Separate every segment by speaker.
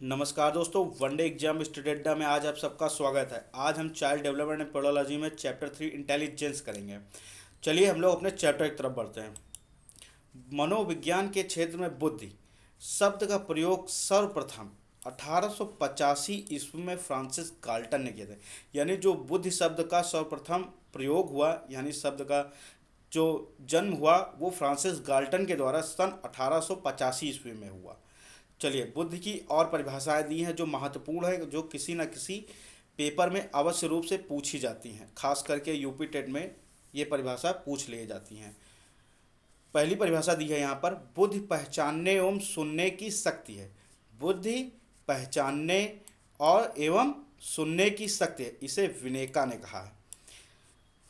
Speaker 1: नमस्कार दोस्तों, one day exam स्टूडेंटा में आज आप सबका स्वागत है। आज हम चाइल्ड डेवलपमेंट एंड पेडोलॉजी में चैप्टर 3 इंटेलिजेंस करेंगे। चलिए हम लोग अपने चैप्टर की तरफ बढ़ते हैं। मनोविज्ञान के क्षेत्र में बुद्धि शब्द का प्रयोग सर्वप्रथम 1885 ईस्वी में फ्रांसिस गाल्टन ने किया था। यानी जो बुद्धि शब्द का सर्वप्रथम प्रयोग हुआ, यानी शब्द का जो जन्म हुआ वो फ्रांसिस गाल्टन के द्वारा सन 1885 ईस्वी में हुआ। चलिए, बुद्धि की और परिभाषाएं दी हैं जो महत्वपूर्ण है, जो किसी न किसी पेपर में अवश्य रूप से पूछी जाती हैं। खास करके यूपी टेट में ये परिभाषा पूछ ली जाती हैं। पहली परिभाषा दी है यहाँ पर, बुद्धि पहचानने एवं सुनने की शक्ति है। बुद्धि पहचानने और एवं सुनने की शक्ति है, इसे विनेका ने कहा है।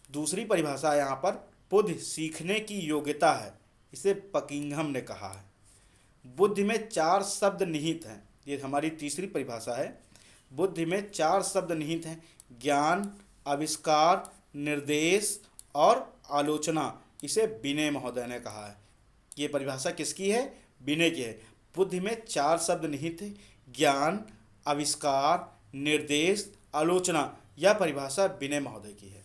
Speaker 1: दूसरी परिभाषा यहाँ पर, बुद्धि सीखने की योग्यता है, इसे बकिंघम ने कहा है। बुद्धि में 4 शब्द निहित हैं, ये हमारी तीसरी परिभाषा है। बुद्धि में 4 शब्द निहित हैं, ज्ञान, आविष्कार, निर्देश और आलोचना, इसे बिने महोदय ने कहा है। ये परिभाषा किसकी है? बिने की है। बुद्धि में 4 शब्द निहित हैं, ज्ञान, आविष्कार, निर्देश, आलोचना। यह परिभाषा बिने महोदय की है।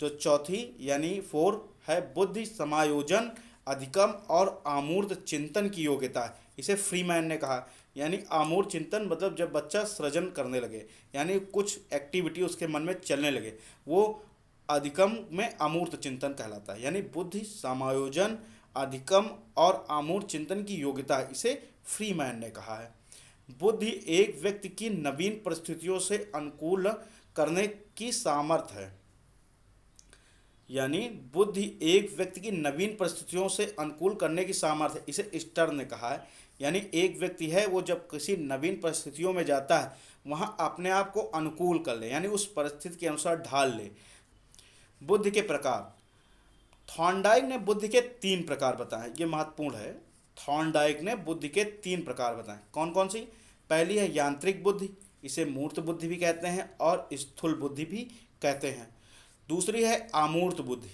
Speaker 1: तो चौथी यानी 4 है, बुद्धि समायोजन, अधिगम और आमूर्त चिंतन की योग्यता है, इसे फ्रीमैन ने कहा। यानी आमूर्त चिंतन मतलब जब बच्चा सृजन करने लगे, यानी कुछ एक्टिविटी उसके मन में चलने लगे, वो अधिगम में अमूर्त चिंतन कहलाता है। यानी बुद्धि समायोजन, अधिगम और आमूर्त चिंतन की योग्यता है, इसे फ्रीमैन ने कहा है। बुद्धि एक व्यक्ति की नवीन परिस्थितियों से अनुकूल करने की सामर्थ्य है। यानी बुद्धि एक व्यक्ति की नवीन परिस्थितियों से अनुकूल करने की सामर्थ्य, इसे स्टर्न ने कहा है। यानी एक व्यक्ति है, वो जब किसी नवीन परिस्थितियों में जाता है, वहाँ अपने आप को अनुकूल कर ले, यानी उस परिस्थिति के अनुसार ढाल ले। बुद्धि के प्रकार, थॉर्नडाइक ने बुद्धि के 3 प्रकार बताए, ये महत्वपूर्ण है। थॉर्नडाइक ने बुद्धि के 3 प्रकार बताए। कौन कौन सी? पहली है यांत्रिक बुद्धि, इसे मूर्त बुद्धि भी कहते हैं और स्थूल बुद्धि भी कहते हैं। दूसरी है अमूर्त बुद्धि,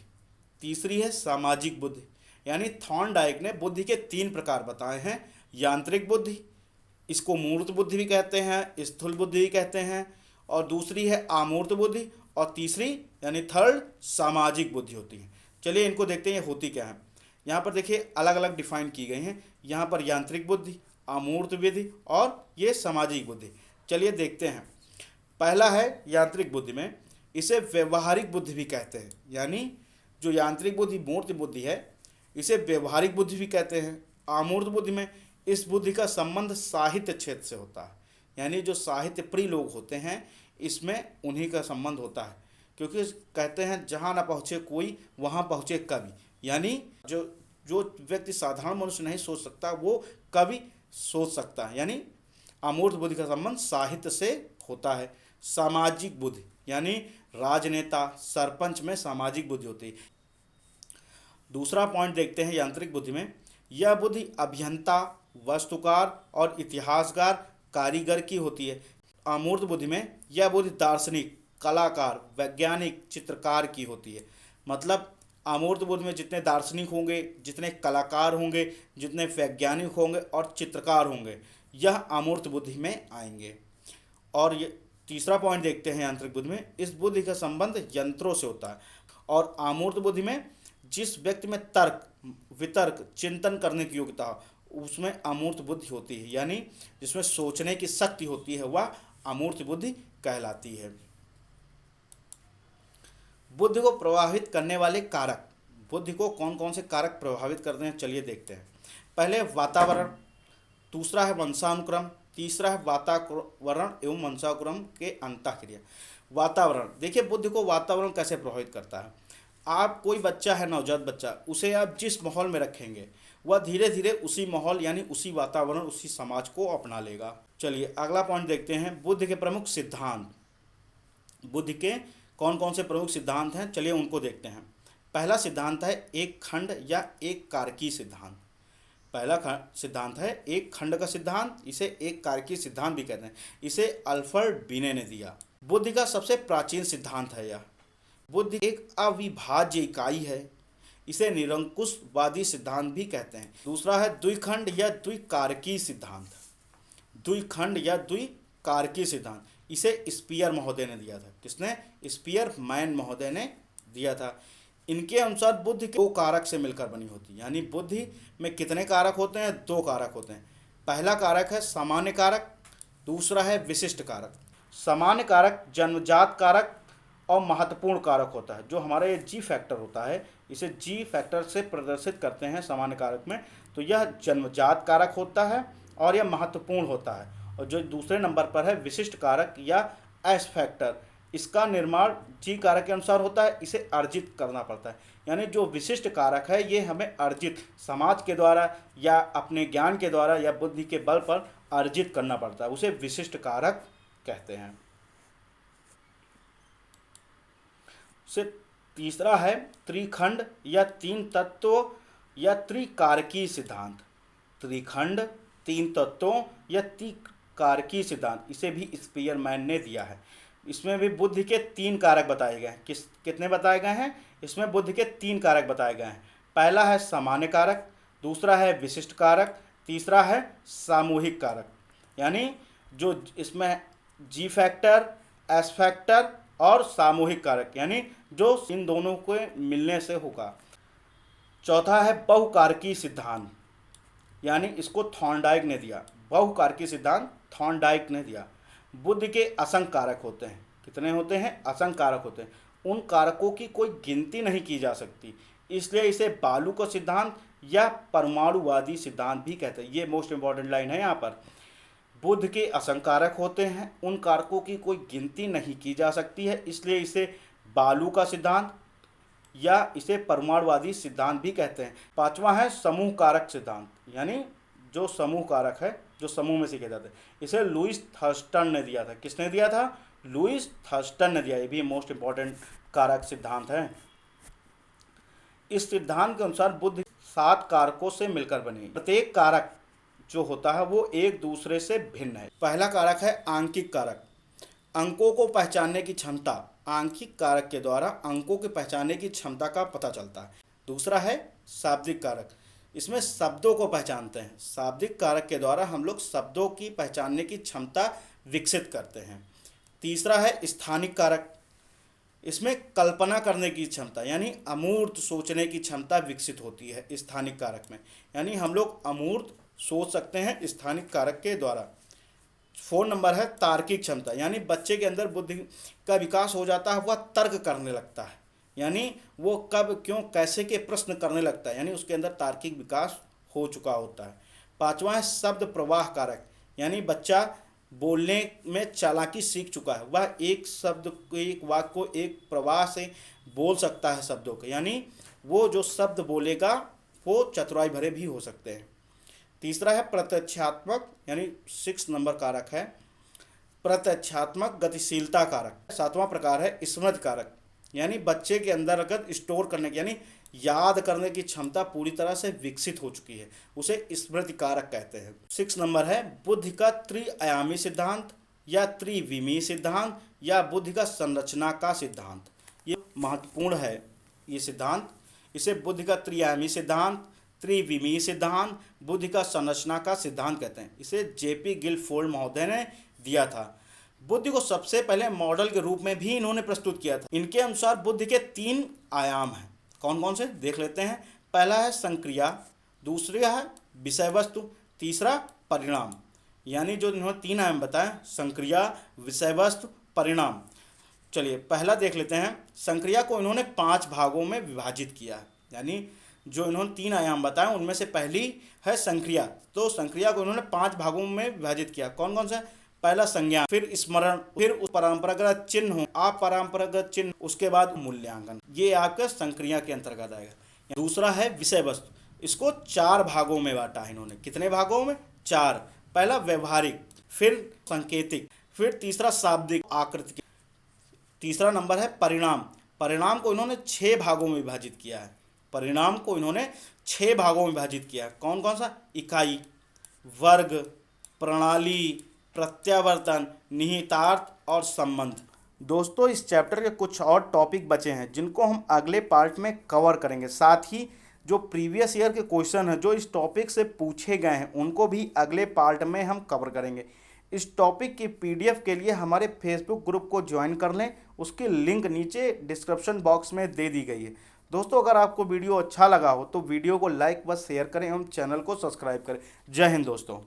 Speaker 1: तीसरी है सामाजिक बुद्धि। यानी थॉर्नडाइक ने बुद्धि के 3 प्रकार बताए हैं। यांत्रिक बुद्धि, इसको मूर्त बुद्धि भी कहते हैं, स्थूल बुद्धि भी कहते हैं, और दूसरी है अमूर्त बुद्धि, और तीसरी यानी थर्ड सामाजिक बुद्धि होती है। चलिए इनको देखते हैं ये होती क्या है। यहाँ पर देखिए अलग अलग डिफाइन की गई हैं। यहाँ पर यांत्रिक बुद्धि, अमूर्त बुद्धि और ये सामाजिक बुद्धि। चलिए देखते हैं। पहला है यांत्रिक बुद्धि में, इसे व्यवहारिक बुद्धि भी कहते हैं। यानी जो यांत्रिक बुद्धि मूर्त बुद्धि है, इसे व्यवहारिक बुद्धि भी कहते हैं। अमूर्त बुद्धि में इस बुद्धि का संबंध साहित्य क्षेत्र से होता है। यानी जो साहित्य प्रिय लोग होते हैं, इसमें उन्हीं का संबंध होता है, क्योंकि कहते हैं जहाँ ना पहुँचे कोई वहाँ पहुँचे कवि। यानी जो जो व्यक्ति साधारण मनुष्य नहीं सोच सकता, वो कवि सोच सकता है। यानी अमूर्त बुद्धि का संबंध साहित्य से होता है। सामाजिक बुद्धि, यानी राजनेता, सरपंच में सामाजिक बुद्धि होती है। दूसरा पॉइंट देखते हैं यांत्रिक बुद्धि में, यह बुद्धि अभियंता, वास्तुकार और इतिहासकार, कारीगर की होती है। अमूर्त बुद्धि में यह बुद्धि दार्शनिक, कलाकार, वैज्ञानिक, चित्रकार की होती है। मतलब अमूर्त बुद्धि में जितने दार्शनिक होंगे, जितने कलाकार होंगे, जितने वैज्ञानिक होंगे और चित्रकार होंगे, यह अमूर्त बुद्धि में आएंगे। और ये तीसरा पॉइंट देखते हैं यांत्रिक बुद्धि में, इस बुद्धि का संबंध यंत्रों से होता है। और अमूर्त बुद्धि में जिस व्यक्ति में तर्क, वितर्क, चिंतन करने की योग्यता हो, उसमें अमूर्त बुद्धि होती है। यानी जिसमें सोचने की शक्ति होती है, वह अमूर्त बुद्धि कहलाती है। बुद्धि को प्रभावित करने वाले कारक, बुद्धि को कौन कौन से कारक प्रभावित करते हैं, चलिए देखते हैं। पहले वातावरण, दूसरा है वंशानुक्रम, तीसरा है वातावरण एवं वंशानुक्रम के अंतःक्रिया। वातावरण, देखिए बुद्धि को वातावरण कैसे प्रभावित करता है। आप कोई बच्चा है, नवजात बच्चा, उसे आप जिस माहौल में रखेंगे, वह धीरे धीरे उसी माहौल यानी उसी वातावरण, उसी समाज को अपना लेगा। चलिए अगला पॉइंट देखते हैं, बुद्धि के प्रमुख सिद्धांत। बुद्धि के कौन कौन से प्रमुख सिद्धांत हैं, चलिए उनको देखते हैं। पहला सिद्धांत है एक खंड या एक कारकी सिद्धांत। पहला सिद्धांत है एक खंड का सिद्धांत, इसे एक कारकी सिद्धांत भी कहते हैं। इसे अल्फ्रेड बिने ने दिया। बुद्धि का सबसे प्राचीन सिद्धांत है यह। बुद्धि एक अविभाज्य इकाई है, इसे निरंकुशवादी सिद्धांत भी कहते हैं। दूसरा है द्विखंड या द्विकारकी सिद्धांत। द्विखंड या द्विकारकीय सिद्धांत, इसे स्पीयर महोदय ने दिया था। किसने? स्पीयर मैन महोदय ने दिया था। इनके अनुसार बुद्धि दो कारक से मिलकर बनी होती है, यानी बुद्धि में कितने कारक होते हैं? दो कारक होते हैं। पहला कारक है सामान्य कारक, दूसरा है विशिष्ट कारक। सामान्य कारक जन्मजात कारक और महत्वपूर्ण कारक होता है। जो हमारा ये जी फैक्टर होता है, इसे जी फैक्टर से प्रदर्शित करते हैं सामान्य कारक में। तो यह जन्मजात कारक होता है और यह महत्वपूर्ण होता है। और जो दूसरे नंबर पर है विशिष्ट कारक या एस फैक्टर, इसका निर्माण जी कारक के अनुसार होता है, इसे अर्जित करना पड़ता है। यानी जो विशिष्ट कारक है ये हमें अर्जित, समाज के द्वारा या अपने ज्ञान के द्वारा या बुद्धि के बल पर अर्जित करना पड़ता है, उसे विशिष्ट कारक कहते हैं। से तीसरा है त्रिखंड या तीन तत्व या त्रिकारकीय सिद्धांत। त्रिखंड, तीन तत्वों या त्रिकारकीय सिद्धांत, इसे भी स्पीयर मैन ने दिया है। इसमें भी बुद्धि के तीन कारक बताए गए हैं। कितने बताए गए हैं? इसमें बुद्धि के तीन कारक बताए गए हैं। पहला है सामान्य कारक, दूसरा है विशिष्ट कारक, तीसरा है सामूहिक कारक। यानी जो इसमें जी फैक्टर, एस फैक्टर और सामूहिक कारक, यानी जो इन दोनों के मिलने से होगा। चौथा है बहुकारकीय सिद्धांत, यानी इसको थॉर्नडाइक ने दिया। बहुकारकीय सिद्धांत थॉर्नडाइक ने दिया। बुद्धि के असंख्य कारक होते हैं। कितने होते हैं? असंख्य कारक होते हैं। उन कारकों की कोई गिनती नहीं की जा सकती, इसलिए इसे बालू का सिद्धांत या परमाणुवादी सिद्धांत भी कहते हैं। ये मोस्ट इंपॉर्टेंट लाइन है यहाँ पर। बुद्ध के असंख्य कारक होते हैं, उन कारकों की कोई गिनती नहीं की जा सकती है, इसलिए इसे बालू का सिद्धांत या इसे परमाणुवादी सिद्धांत भी कहते हैं। पांचवा है समूह कारक सिद्धांत, यानी जो समूह कारक है, जो समूह में सीखे जाते हैं, इसे लुईस थर्स्टन ने दिया था। किसने दिया था? लुईस थर्स्टन ने दिया। ये भी मोस्ट इंपॉर्टेंट कारक सिद्धांत है। इस सिद्धांत के अनुसार बुद्धि 7 कारकों से मिलकर बनी। प्रत्येक कारक जो होता है वो एक दूसरे से भिन्न है। पहला कारक है आंकिक कारक, अंकों को पहचानने की क्षमता। आंकिक कारक के द्वारा अंकों के पहचानने की क्षमता का पता चलता है। दूसरा है शाब्दिक कारक, इसमें शब्दों को पहचानते हैं। शाब्दिक कारक के द्वारा हम लोग शब्दों की पहचानने की क्षमता विकसित करते हैं। तीसरा है स्थानिक कारक, इसमें कल्पना करने की क्षमता यानी अमूर्त सोचने की क्षमता विकसित होती है स्थानिक कारक में। यानी हम लोग अमूर्त सोच सकते हैं स्थानिक कारक के द्वारा। 4 नंबर है तार्किक क्षमता, यानी बच्चे के अंदर बुद्धि का विकास हो जाता है, वह तर्क करने लगता है, यानी वो कब क्यों कैसे के प्रश्न करने लगता है, यानी उसके अंदर तार्किक विकास हो चुका होता है। 5वां है शब्द प्रवाह कारक, यानी बच्चा बोलने में चालाकी सीख चुका है, वह एक शब्द एक वाक्य को एक प्रवाह से बोल सकता है शब्दों के, यानी वो जो शब्द बोलेगा वो चतुराई भरे भी हो सकते हैं। तीसरा है प्रत्यक्षात्मक, यानी 6 नंबर कारक है प्रत्यक्षात्मक गतिशीलता कारक। 7वां प्रकार है स्मृति कारक, यानी बच्चे के अंदर अगर स्टोर करने की यानी याद करने की क्षमता पूरी तरह से विकसित हो चुकी है, उसे स्मृति कारक कहते हैं। 6 नंबर है बुद्धि का त्रिआयामी सिद्धांत या त्रिविमीय सिद्धांत या बुद्धि का संरचना का सिद्धांत। ये महत्वपूर्ण है ये सिद्धांत। इसे बुद्धि का त्रिआयामी सिद्धांत, त्रिविमीय सिद्धांत, बुद्धि का संरचना का सिद्धांत कहते हैं। इसे जेपी गिलफोर्ड महोदय ने दिया था। बुद्धि को सबसे पहले मॉडल के रूप में भी इन्होंने प्रस्तुत किया था। इनके अनुसार बुद्धि के 3 आयाम हैं। कौन कौन से देख लेते हैं। पहला है संक्रिया, दूसरा है विषय वस्तु, तीसरा परिणाम। यानी जो इन्होंने 3 आयाम बताए, संक्रिया, विषय वस्तु, परिणाम। चलिए पहला देख लेते हैं। संक्रिया को इन्होंने 5 भागों में विभाजित किया है, यानी जो इन्होंने 3 आयाम बताए उनमें से पहली है संक्रिया। तो संक्रिया को इन्होंने 5 भागों में विभाजित किया। कौन कौन सा? पहला संज्ञान, फिर स्मरण, फिर परंपरागत चिन्ह, अपरंपरागत चिन्ह, उसके बाद मूल्यांकन। ये आपका संक्रिया के अंतर्गत आएगा। दूसरा है विषय वस्तु, इसको 4 भागों में बांटा है इन्होंने। कितने भागों में? 4। पहला व्यवहारिक, फिर सांकेतिक, फिर तीसरा शाब्दिक आकृति। तीसरा नंबर है परिणाम। परिणाम को इन्होंने 6 भागों में विभाजित किया है। परिणाम को इन्होंने 6 भागों में विभाजित किया। कौन कौन सा? इकाई, वर्ग, प्रणाली, प्रत्यावर्तन, निहितार्थ और संबंध। दोस्तों इस चैप्टर के कुछ और टॉपिक बचे हैं जिनको हम अगले पार्ट में कवर करेंगे। साथ ही जो प्रीवियस ईयर के क्वेश्चन हैं जो इस टॉपिक से पूछे गए हैं उनको भी अगले पार्ट में हम कवर करेंगे। इस टॉपिक की पीडीएफ के लिए हमारे फेसबुक ग्रुप को ज्वाइन कर लें, उसकी लिंक नीचे डिस्क्रिप्शन बॉक्स में दे दी गई है। दोस्तों, अगर आपको वीडियो अच्छा लगा हो तो वीडियो को लाइक व शेयर करें एवं चैनल को सब्सक्राइब करें। जय हिंद दोस्तों।